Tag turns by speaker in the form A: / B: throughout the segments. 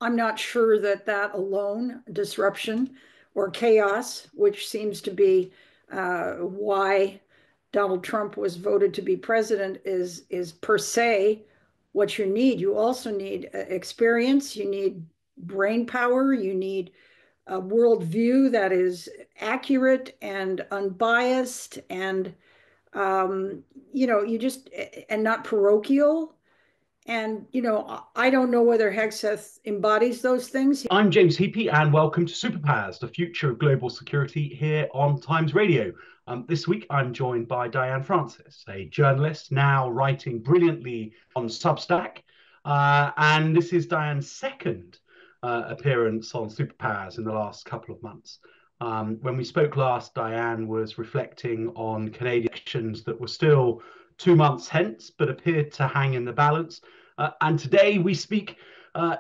A: I'm not sure that that alone, disruption or chaos, which seems to be why Donald Trump was voted to be president, is per se what you need. You also need experience. You need brain power. You need a worldview that is accurate and unbiased, and um, you just and not parochial. And, I don't know whether Hegseth embodies those things.
B: I'm James Heappey, and welcome to Superpowers, the future of global security here on Times Radio. This week, I'm joined by Diane Francis, a journalist now writing brilliantly on Substack. And this is Diane's second appearance on Superpowers in the last couple of months. When we spoke last, Diane was reflecting on Canadian elections that were still 2 months hence, but appeared to hang in the balance. And today we speak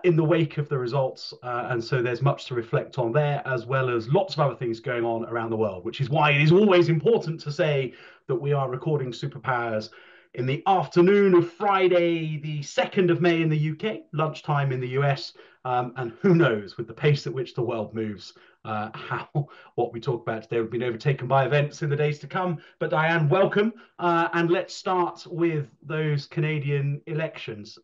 B: in the wake of the results. And so there's much to reflect on there, as well as lots of other things going on around the world, which is why it is always important to say that we are recording Superpowers in the afternoon of Friday, the 2nd of May in the UK, lunchtime in the US. And who knows, with the pace at which the world moves, how what we talk about today will be overtaken by events in the days to come. But Diane, welcome. And let's start with those Canadian elections.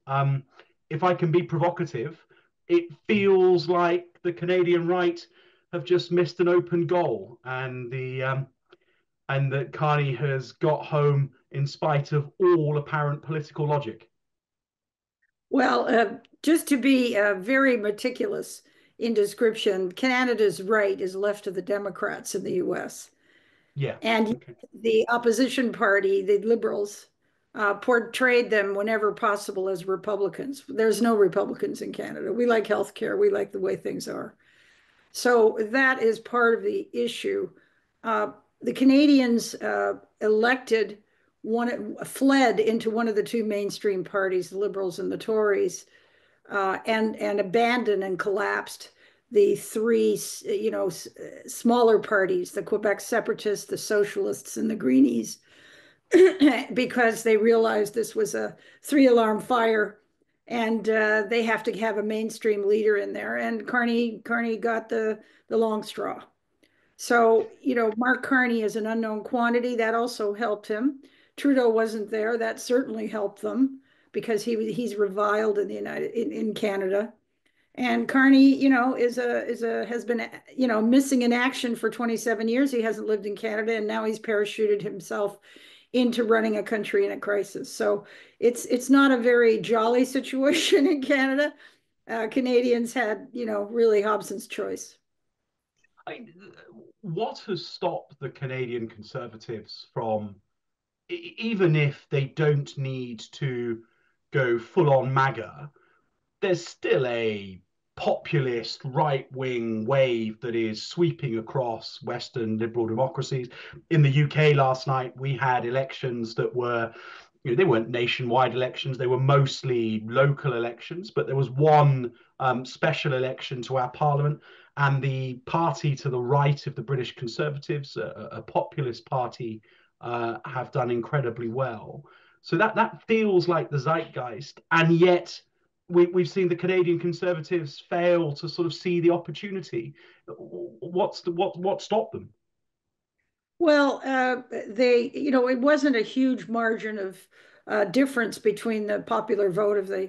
B: If I can be provocative, it feels like the Canadian right have just missed an open goal, and that Carney has got home in spite of all apparent political logic.
A: Well, just to be very meticulous in description, Canada's right is left of the Democrats in the US.
B: Yeah.
A: And
B: Okay.
A: the opposition party, the Liberals, portrayed them whenever possible as Republicans. There's no Republicans in Canada. We like healthcare. We like the way things are. So that is part of the issue. The Canadians elected fled into one of the two mainstream parties, the Liberals and the Tories, and abandoned and collapsed the three, smaller parties, the Quebec Separatists, the Socialists, and the Greenies, because they realized this was a three-alarm fire, and they have to have a mainstream leader in there. And Carney got the long straw. So, Mark Carney is an unknown quantity. That also helped him. Trudeau wasn't there. That certainly helped them because he's reviled in the in Canada. And Carney, has been, missing in action for 27 years. He hasn't lived in Canada, and now he's parachuted himself into running a country in a crisis. So it's not a very jolly situation in Canada. Canadians had, really Hobson's choice.
B: I, what has stopped the Canadian Conservatives from, even if they don't need to go full on MAGA, there's still a populist right wing wave that is sweeping across Western liberal democracies. In the UK last night, we had elections that were, they weren't nationwide elections, they were mostly local elections, but there was one special election to our parliament. And the party to the right of the British Conservatives, a populist party, have done incredibly well. So that feels like the zeitgeist, and yet we've seen the Canadian Conservatives fail to sort of see the opportunity. What stopped them?
A: Well, it wasn't a huge margin of difference between the popular vote of the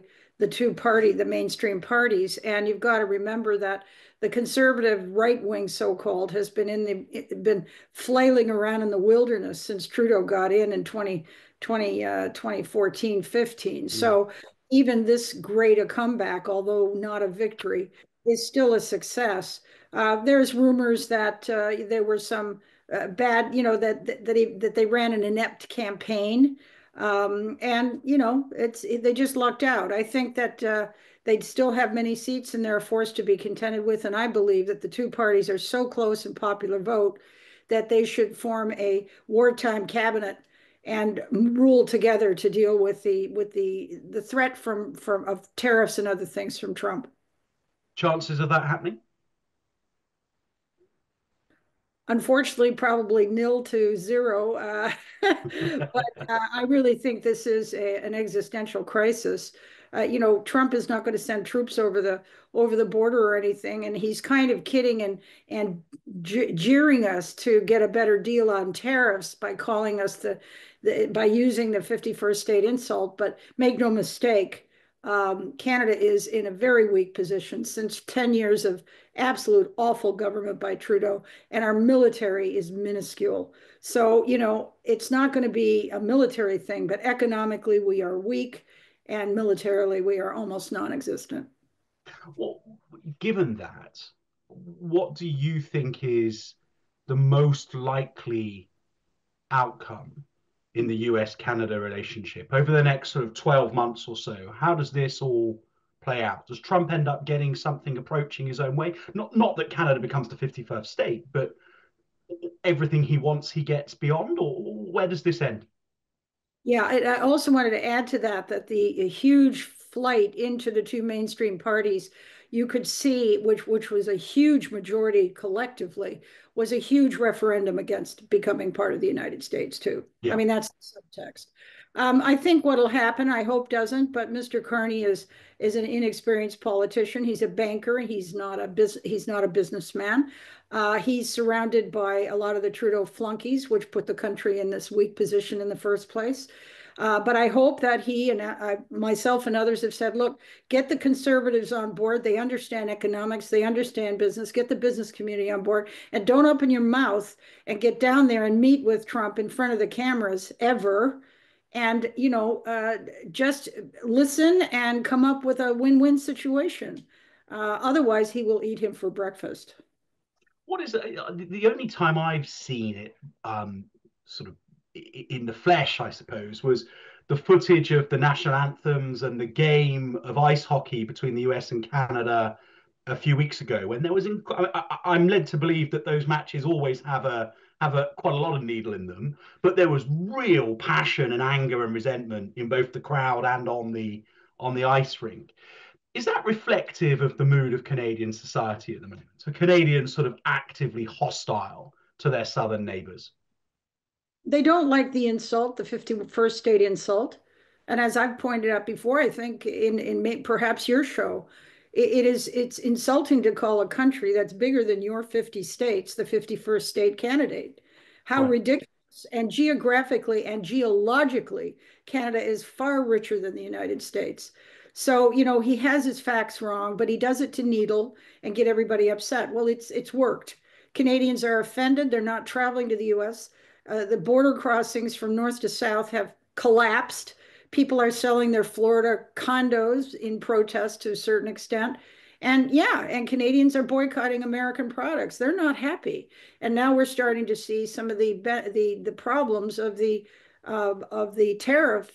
A: mainstream parties. And you've got to remember that the conservative right wing, so-called, has been flailing around in the wilderness since Trudeau got in 2014, 15.
B: Mm.
A: So even this great a comeback, although not a victory, is still a success. There's rumors that there were some bad, that they ran an inept campaign, and they just lucked out. I think that they'd still have many seats, and they're a force to be contended with. And I believe that the two parties are so close in popular vote that they should form a wartime cabinet and rule together to deal with the threat from of tariffs and other things from Trump.
B: Chances of that happening?
A: Unfortunately, probably nil to zero. But I really think this is an existential crisis. Trump is not going to send troops over the border or anything, and he's kind of kidding and jeering us to get a better deal on tariffs by calling us by using the 51st state insult. But make no mistake, Canada is in a very weak position since 10 years of absolute awful government by Trudeau, and our military is minuscule. So, it's not going to be a military thing, but economically we are weak, and militarily we are almost non-existent.
B: Well, given that, what do you think is the most likely outcome in the US Canada relationship over the next sort of 12 months or so? How does this all play out? Does Trump end up getting something approaching his own way? Not that Canada becomes the 51st state, but everything he wants he gets beyond, or where does this end?
A: Yeah, I also wanted to add to that the huge flight into the two mainstream parties you could see, which was a huge majority collectively, was a huge referendum against becoming part of the United States too. I
B: Yeah.
A: mean, that's the subtext. I think what'll happen, I hope doesn't, but Mr. Carney is an inexperienced politician. He's a banker. He's not a businessman. He's surrounded by a lot of the Trudeau flunkies, which put the country in this weak position in the first place. But I hope that he and myself and others have said, look, get the conservatives on board. They understand economics. They understand business. Get the business community on board. And don't open your mouth and get down there and meet with Trump in front of the cameras ever. And, just listen and come up with a win-win situation. Otherwise, he will eat him for breakfast.
B: What is the only time I've seen it sort of in the flesh, I suppose, was the footage of the national anthems and the game of ice hockey between the US and Canada a few weeks ago, when there was. I'm led to believe that those matches always have a quite a lot of needle in them, but there was real passion and anger and resentment in both the crowd and on the ice rink. Is that reflective of the mood of Canadian society at the moment? So Canadians sort of actively hostile to their southern neighbours?
A: They don't like the insult, the 51st state insult. And as I've pointed out before, I think in perhaps your show, it's insulting to call a country that's bigger than your 50 states the 51st state candidate. How
B: Right.
A: ridiculous. And geographically and geologically, Canada is far richer than the United States. So, he has his facts wrong, but he does it to needle and get everybody upset. Well, it's worked. Canadians are offended. They're not traveling to the US. The border crossings from north to south have collapsed. People are selling their Florida condos in protest to a certain extent. And yeah, and Canadians are boycotting American products. They're not happy. And now we're starting to see some of the problems of the tariff,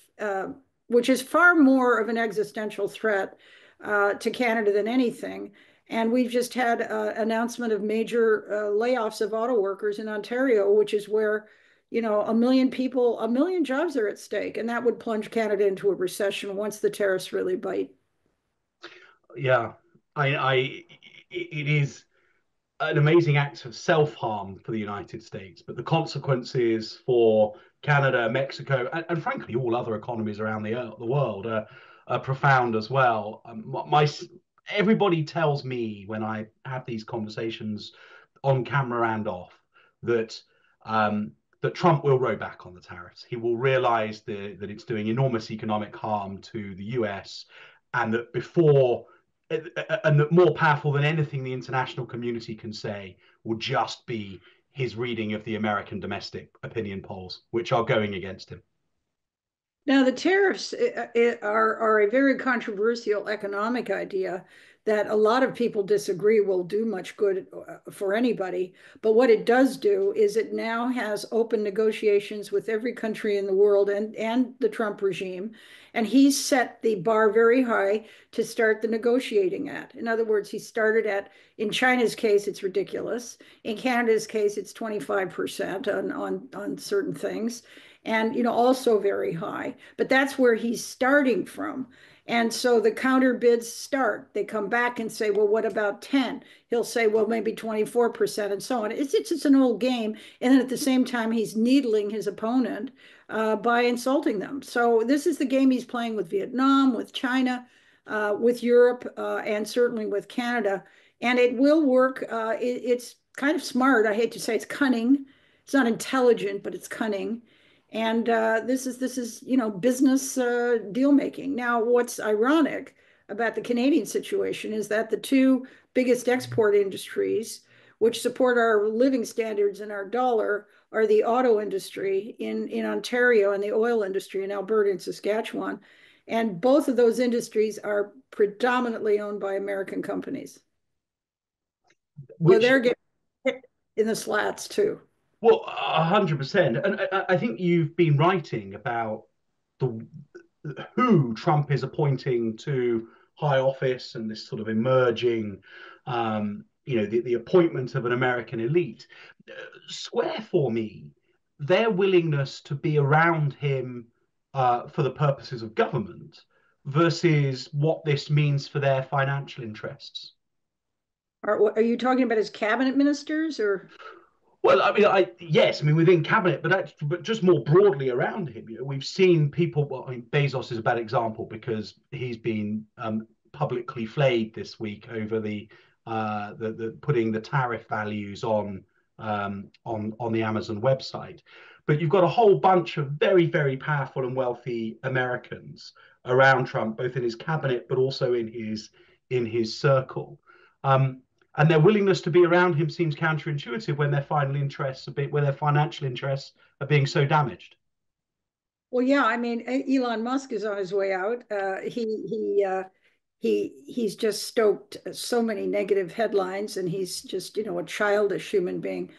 A: which is far more of an existential threat to Canada than anything. And we've just had an announcement of major layoffs of auto workers in Ontario, which is where, a million people, a million jobs are at stake. And that would plunge Canada into a recession once the tariffs really bite.
B: Yeah, it is an amazing act of self-harm for the United States, but the consequences for Canada, Mexico, and frankly all other economies around the world are profound as well. Everybody tells me when I have these conversations on camera and off that that Trump will row back on the tariffs. He will realize that it's doing enormous economic harm to the US, and that more powerful than anything the international community can say will just be his reading of the American domestic opinion polls, which are going against him.
A: Now, the tariffs are a very controversial economic idea that a lot of people disagree will do much good for anybody. But what it does do is it now has open negotiations with every country in the world and the Trump regime. And he's set the bar very high to start the negotiating at. In other words, he started in China's case, it's ridiculous. In Canada's case, it's 25% on certain things, and also very high. But that's where he's starting from. And so the counter bids start. They come back and say, well, what about 10? He'll say, well, maybe 24% and so on. It's an old game. And then at the same time, he's needling his opponent by insulting them. So this is the game he's playing with Vietnam, with China, with Europe, and certainly with Canada. And it will work. It's kind of smart. I hate to say it's cunning. It's not intelligent, but it's cunning. And this is business deal making. Now, what's ironic about the Canadian situation is that the two biggest export industries, which support our living standards and our dollar, are the auto industry in Ontario and the oil industry in Alberta and Saskatchewan. And both of those industries are predominantly owned by American companies. So
B: Which,
A: they're getting hit in the slats too.
B: well, 100%. And I think you've been writing about the who Trump is appointing to high office and this sort of emerging, the appointment of an American elite. Square for me their willingness to be around him for the purposes of government versus what this means for their financial interests.
A: Are you talking about his cabinet ministers or?
B: Well, I mean, yes, I mean within cabinet, but just more broadly around him. We've seen people. Well, I mean, Bezos is a bad example because he's been publicly flayed this week over the putting the tariff values on the Amazon website. But you've got a whole bunch of very, very powerful and wealthy Americans around Trump, both in his cabinet but also in his circle. And their willingness to be around him seems counterintuitive when when their financial interests are being so damaged.
A: Well, yeah, I mean, Elon Musk is on his way out. He's just stoked so many negative headlines, and he's just a childish human being.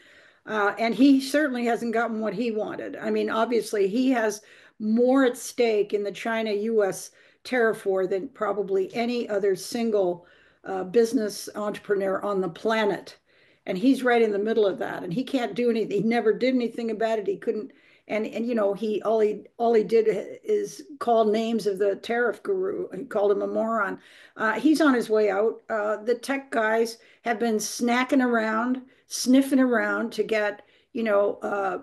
A: And he certainly hasn't gotten what he wanted. I mean, obviously, he has more at stake in the China-US tariff war than probably any other single business entrepreneur on the planet. And he's right in the middle of that. And he can't do anything. He never did anything about it. He couldn't. And he did is call names of the tariff guru and called him a moron. He's on his way out. The tech guys have been snacking around, sniffing around to get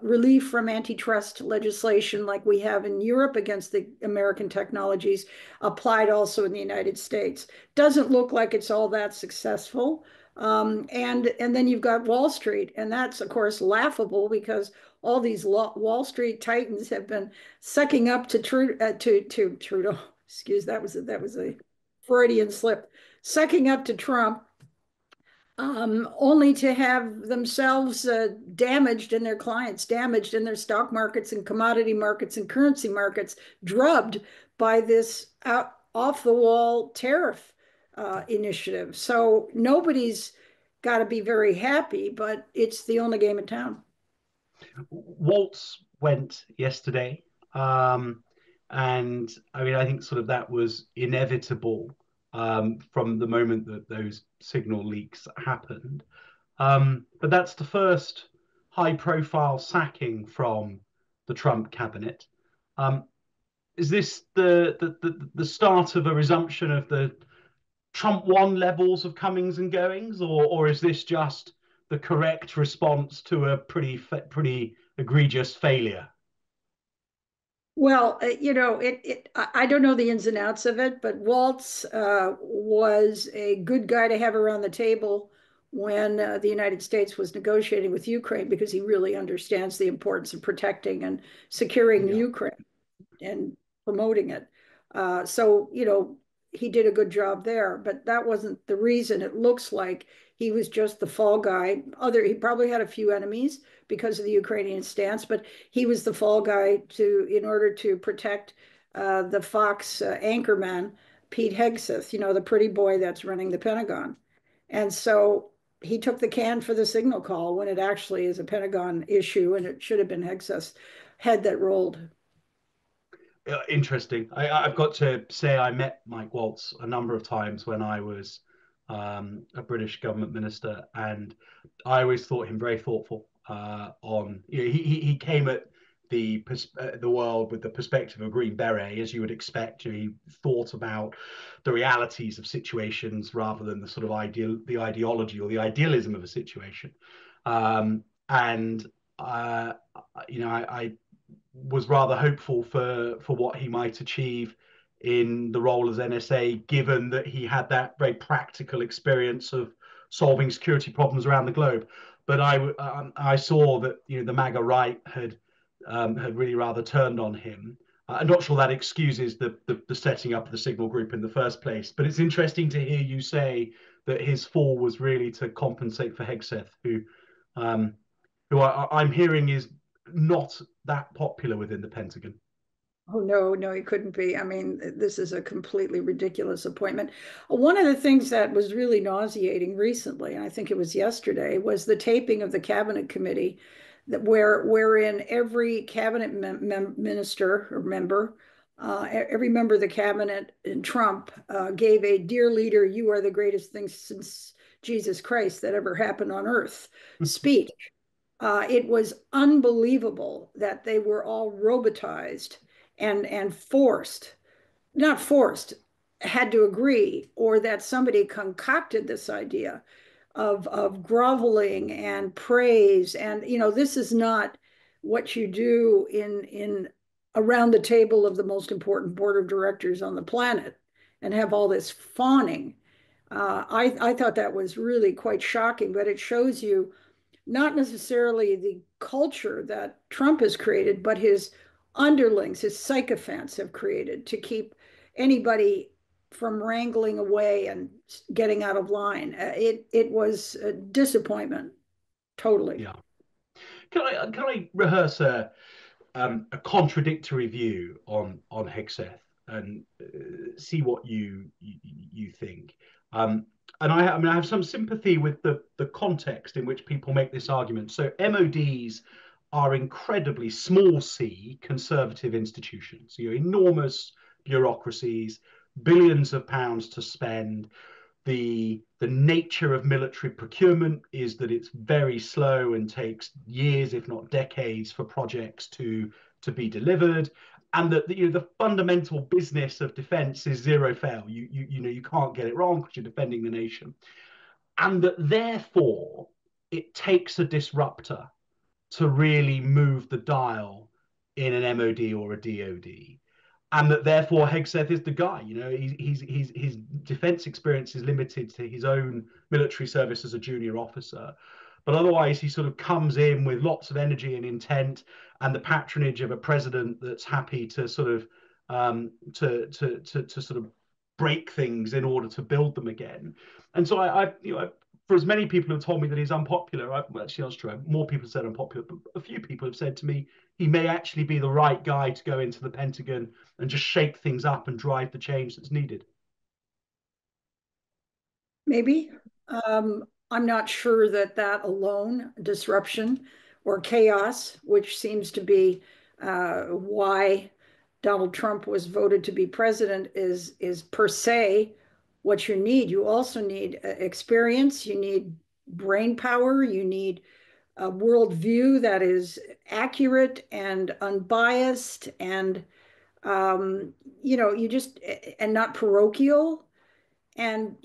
A: relief from antitrust legislation like we have in Europe against the American technologies applied also in the United States. Doesn't look like it's all that successful. And then you've got Wall Street, and that's of course laughable because all these Wall Street titans have been sucking up to Trudeau. Excuse that was a Freudian slip. Sucking up to Trump, only to have themselves damaged and their clients damaged in their stock markets and commodity markets and currency markets, drubbed by this off the wall tariff initiative. So nobody's got to be very happy, but it's the only game in town.
B: Waltz went yesterday, and I mean, I think sort of that was inevitable from the moment that those signal leaks happened. But that's the first high-profile sacking from the Trump cabinet. Um, is this the start of a resumption of the Trump one levels of comings and goings, or is this just the correct response to a pretty egregious failure?
A: Well, I don't know the ins and outs of it, but Waltz was a good guy to have around the table when the United States was negotiating with Ukraine because he really understands the importance of protecting and securing
B: Yeah.
A: Ukraine and promoting it. So he did a good job there, but that wasn't the reason. It looks like he was just the fall guy. He probably had a few enemies because of the Ukrainian stance, but he was the fall guy in order to protect the Fox anchorman, Pete Hegseth, the pretty boy that's running the Pentagon. And so he took the can for the signal call when it actually is a Pentagon issue and it should have been Hegseth's head that rolled.
B: Interesting. I've got to say I met Mike Waltz a number of times when I was a British government minister, and I always thought him very thoughtful. On he came at the world with the perspective of a Green Beret, as you would expect. He thought about the realities of situations rather than the sort of ideology or the idealism of a situation. And I was rather hopeful for what he might achieve in the role as NSA, given that he had that very practical experience of solving security problems around the globe. But I saw that the MAGA right had really rather turned on him. I'm not sure that excuses the setting up of the Signal Group in the first place, but it's interesting to hear you say that his fall was really to compensate for Hegseth, um, who I'm hearing is not that popular within the Pentagon.
A: Oh, no, no, he couldn't be. I mean, this is a completely ridiculous appointment. One of the things that was really nauseating recently, and I think it was yesterday, was the taping of the cabinet committee wherein every cabinet minister or member, every member of the cabinet in Trump gave a "Dear leader, you are the greatest thing since Jesus Christ that ever happened on earth" speech. It was unbelievable that they were all robotized and forced, not forced, had to agree, or that somebody concocted this idea of groveling and praise. And this is not what you do in around the table of the most important board of directors on the planet and have all this fawning. I thought that was really quite shocking, but it shows you not necessarily the culture that Trump has created, but his underlings, his sycophants have created to keep anybody from wrangling away and getting out of line. It was a disappointment, totally.
B: Yeah. Can I rehearse a contradictory view on Hegseth and see what you think? And I have some sympathy with the context in which people make this argument. So MODs are incredibly small c conservative institutions. Enormous bureaucracies, billions of pounds to spend. The nature of military procurement is that it's very slow and takes years, if not decades, for projects to be delivered, and that the fundamental business of defense is zero fail. You can't get it wrong because you're defending the nation, and that therefore it takes a disruptor to really move the dial in an MOD or a DOD, and that therefore Hegseth is the guy. His defense experience is limited to his own military service as a junior officer, but otherwise he sort of comes in with lots of energy and intent and the patronage of a president that's happy to sort of to sort of break things in order to build them again. And so for as many people who have told me that he's unpopular, actually that's true. More people have said unpopular, but a few people have said to me he may actually be the right guy to go into the Pentagon and just shake things up and drive the change that's needed.
A: Maybe. I'm not sure that that alone, disruption or chaos, which seems to be why Donald Trump was voted to be president, is per se what you need. You also need experience. You need brain power. You need a worldview that is accurate and unbiased, and you just and not parochial. And,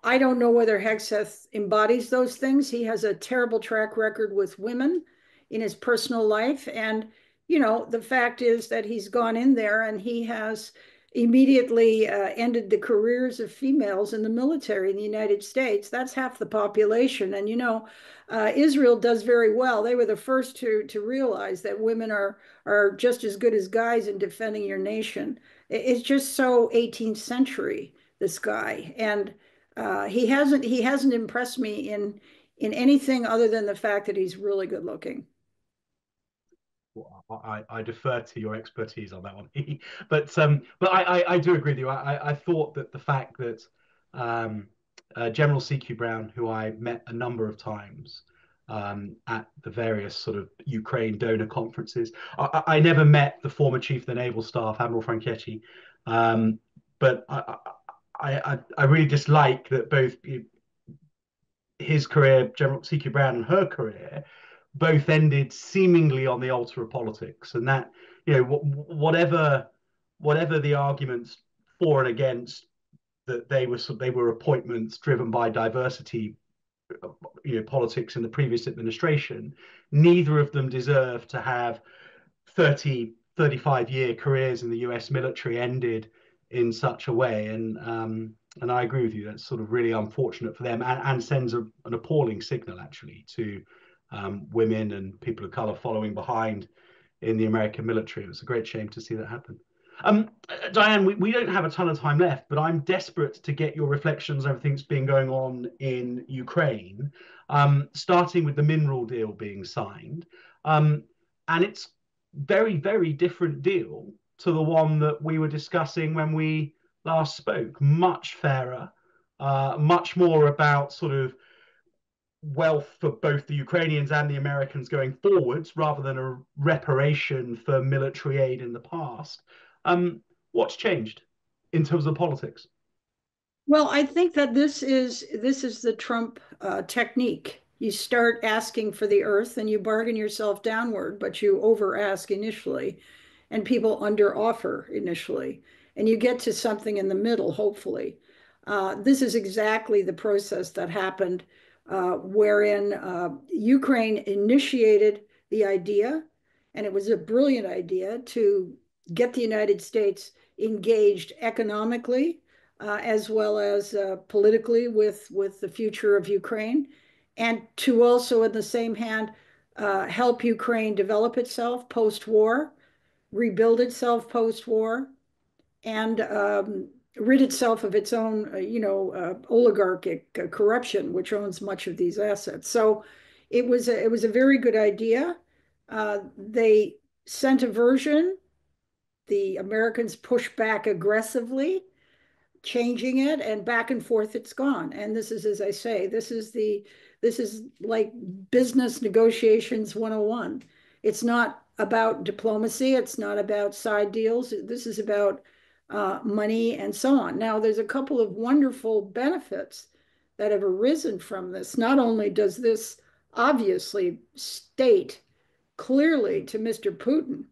A: I don't know whether Hegseth embodies those things. He has a terrible track record with women in his personal life. And, the fact is that he's gone in there and he has immediately ended the careers of females in the military in the United States. That's half the population. And, Israel does very well. They were the first to realize that women are just as good as guys in defending your nation. It's just so 18th century, this guy, and he hasn't impressed me in anything other than the fact that he's really good looking.
B: I defer to your expertise on that one, but I do agree with you. I thought that the fact that General CQ Brown, who I met a number of times at the various sort of Ukraine donor conferences, I never met the former chief of the naval staff, Admiral Franchetti, but I really dislike that both his career, General CQ Brown, and her career both ended seemingly on the altar of politics, and that, whatever the arguments for and against, that they were appointments driven by diversity, politics in the previous administration. Neither of them deserve to have 35-year careers in the US military ended in such a way. And I agree with you. That's sort of really unfortunate for them, and sends an appalling signal actually to women and people of color following behind in the American military. It was a great shame to see that happen. Diane, we don't have a ton of time left, but I'm desperate to get your reflections on everything that's been going on in Ukraine, starting with the mineral deal being signed. And it's very, very different deal to the one that we were discussing when we last spoke. Much fairer, much more about sort of wealth for both the Ukrainians and the Americans going forwards, rather than a reparation for military aid in the past. What's changed in terms of politics?
A: Well, I think that this is the Trump technique. You start asking for the earth and you bargain yourself downward, but you over ask initially, and people under offer initially, and you get to something in the middle, hopefully. This is exactly the process that happened, wherein Ukraine initiated the idea, and it was a brilliant idea to get the United States engaged economically, as well as politically with the future of Ukraine, and to also, in the same hand, help Ukraine develop itself post-war, rebuild itself post-war, and rid itself of its own, oligarchic corruption, which owns much of these assets. So it was a very good idea. They sent a version. The Americans pushed back aggressively, changing it, and back and forth it's gone. And this is, as I say, this is like business negotiations 101. It's not about diplomacy, it's not about side deals, this is about money and so on. Now there's a couple of wonderful benefits that have arisen from this. Not only does this obviously state clearly to Mr. Putin,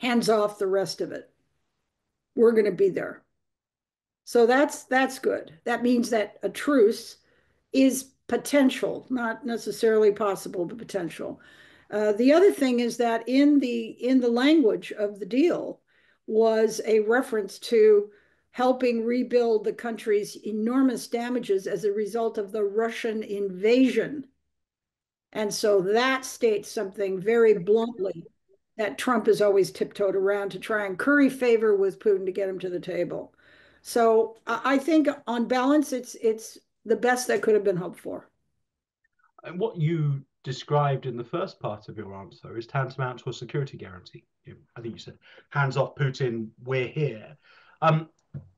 A: hands off the rest of it, we're going to be there. So that's good. That means that a truce is potential, not necessarily possible, but potential. The other thing is that in the language of the deal was a reference to helping rebuild the country's enormous damages as a result of the Russian invasion. And so that states something very bluntly that Trump has always tiptoed around to try and curry favor with Putin to get him to the table. So I think on balance, it's the best that could have been hoped for.
B: And what you described in the first part of your answer is tantamount to a security guarantee. I think you said, hands off Putin, we're here. Do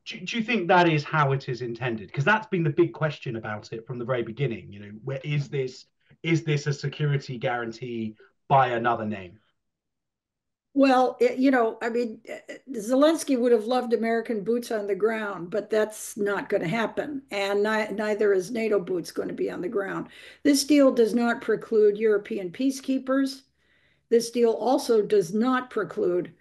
B: you think that is how it is intended? Because that's been the big question about it from the very beginning. Where is this a security guarantee by another name?
A: Well, I mean, Zelensky would have loved American boots on the ground, but that's not going to happen. And neither is NATO boots going to be on the ground. This deal does not preclude European peacekeepers. This deal also does not preclude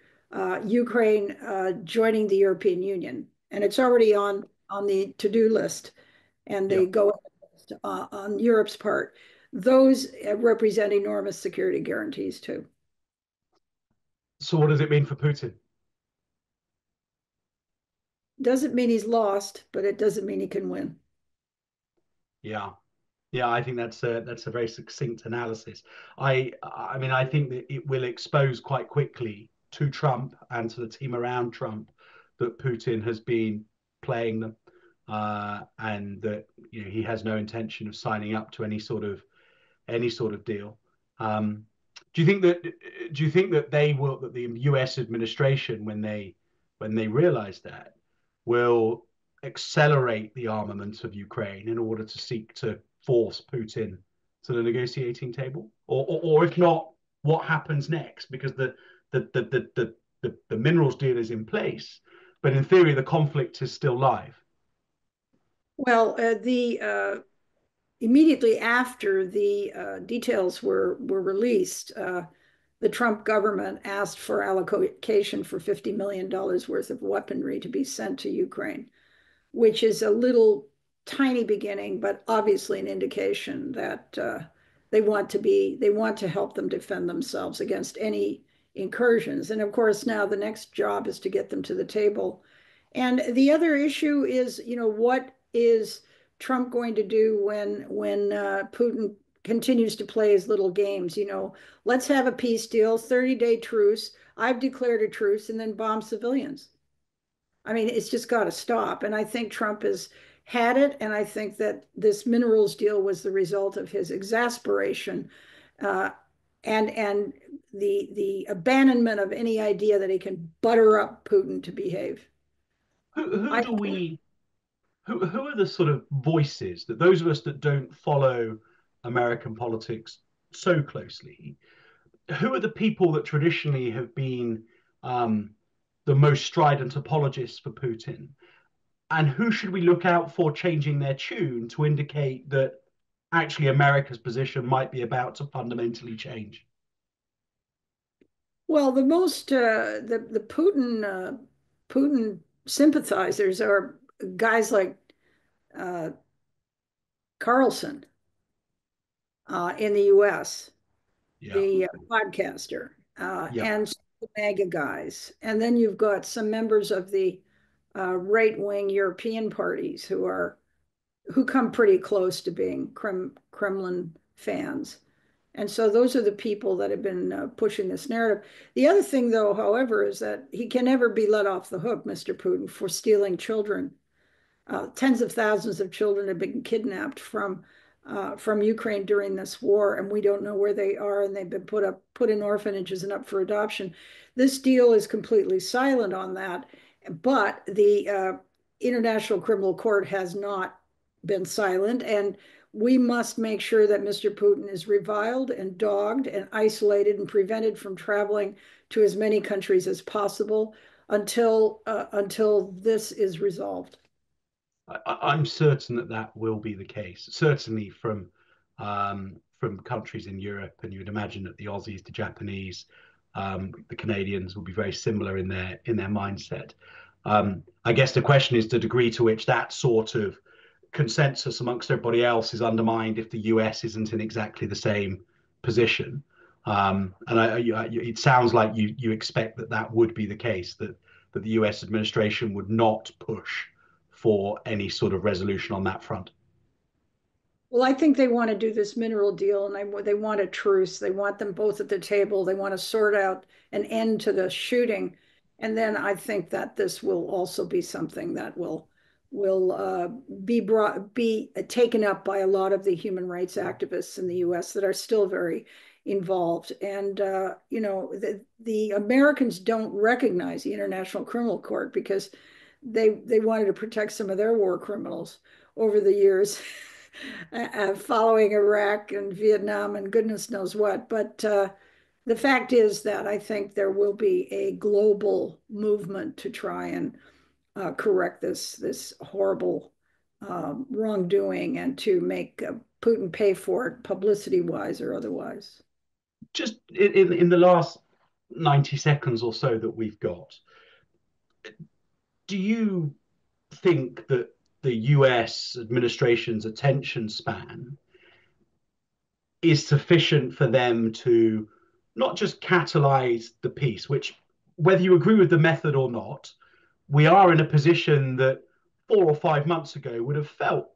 A: Ukraine joining the European Union. And it's already on the to-do list, and
B: Yeah.
A: they go on Europe's part. Those represent enormous security guarantees too.
B: So what does it mean for Putin?
A: Doesn't mean he's lost, but it doesn't mean he can win.
B: Yeah. Yeah, I think that's a very succinct analysis. I mean, I think that it will expose quite quickly to Trump and to the team around Trump that Putin has been playing them, and that he has no intention of signing up to any sort of deal. Um, do you think that the U.S. administration, when they realize that, will accelerate the armament of Ukraine in order to seek to force Putin to the negotiating table, or if not, what happens next? Because the minerals deal is in place, but in theory the conflict is still live.
A: Well, the immediately after the details were released, the Trump government asked for allocation for $50 million worth of weaponry to be sent to Ukraine, which is a little tiny beginning, but obviously an indication that they want to help them defend themselves against any incursions. And of course, now the next job is to get them to the table. And the other issue is, what is Trump going to do when Putin continues to play his little games? Let's have a peace deal, 30-day truce. I've declared a truce, and then bomb civilians. I mean, it's just got to stop. And I think Trump has had it. And I think that this minerals deal was the result of his exasperation uh, and the abandonment of any idea that he can butter up Putin to behave.
B: Who
A: I
B: do we who are the sort of voices that those of us that don't follow American politics so closely, who are the people that traditionally have been um, the most strident apologists for Putin? And who should we look out for changing their tune to indicate that actually America's position might be about to fundamentally change?
A: Well, the most the Putin sympathizers are guys like uh, Carlson in the U.S.,
B: Yeah,
A: the podcaster,
B: yeah.
A: and the MAGA guys, and then you've got some members of the right-wing European parties who come pretty close to being Kremlin fans. And so those are the people that have been pushing this narrative. The other thing, though, however, is that he can never be let off the hook, Mr. Putin, for stealing children. Tens of thousands of children have been kidnapped from Ukraine during this war, and we don't know where they are, and they've been put in orphanages and up for adoption. This deal is completely silent on that, but the International Criminal Court has not been silent, and we must make sure that Mr. Putin is reviled and dogged and isolated and prevented from traveling to as many countries as possible until this is resolved.
B: I'm certain that that will be the case. Certainly from countries in Europe, and you would imagine that the Aussies, the Japanese, the Canadians will be very similar in their mindset. I guess the question is the degree to which that sort of consensus amongst everybody else is undermined if the US isn't in exactly the same position. It sounds like you expect that that would be the case, that the US administration would not push for any sort of resolution on that front.
A: Well, I think they want to do this mineral deal and they want a truce. They want them both at the table. They want to sort out an end to the shooting. And then I think that this will also be something that will be taken up by a lot of the human rights activists in the US that are still very involved. And the Americans don't recognize the International Criminal Court because they wanted to protect some of their war criminals over the years. Following Iraq and Vietnam and goodness knows what. But the fact is that I think there will be a global movement to try and correct this horrible wrongdoing and to make Putin pay for it publicity wise or otherwise.
B: Just in the last 90 seconds or so that we've got, do you think that the US administration's attention span is sufficient for them to not just catalyze the peace, which, whether you agree with the method or not, we are in a position that 4 or 5 months ago would have felt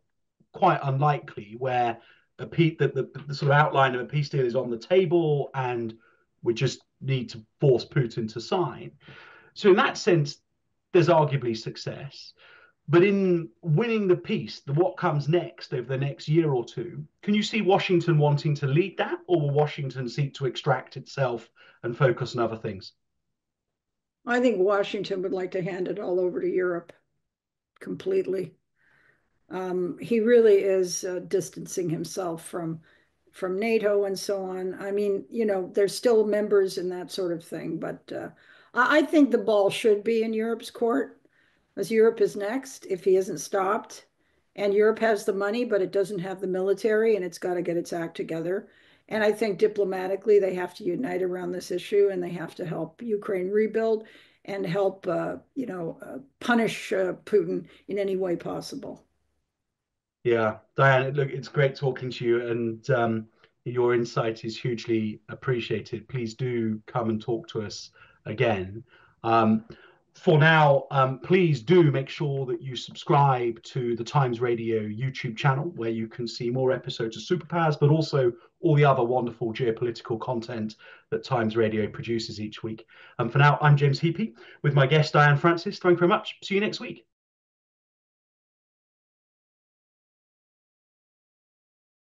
B: quite unlikely, where the sort of outline of a peace deal is on the table and we just need to force Putin to sign. So in that sense, there's arguably success. But in winning the peace, what comes next over the next year or two, can you see Washington wanting to lead that, or will Washington seek to extract itself and focus on other things?
A: I think Washington would like to hand it all over to Europe completely. He really is distancing himself from NATO and so on. I mean, there's still members and that sort of thing, but I think the ball should be in Europe's court, as Europe is next if he isn't stopped. And Europe has the money, but it doesn't have the military, and it's got to get its act together. And I think diplomatically, they have to unite around this issue, and they have to help Ukraine rebuild and help, punish Putin in any way possible.
B: Yeah, Diane, look, it's great talking to you, and your insight is hugely appreciated. Please do come and talk to us again. Um, for now, please do make sure that you subscribe to the Times Radio YouTube channel, where you can see more episodes of Superpowers, but also all the other wonderful geopolitical content that Times Radio produces each week. For now, I'm James Heappey with my guest, Diane Francis. Thank you very much. See you next week.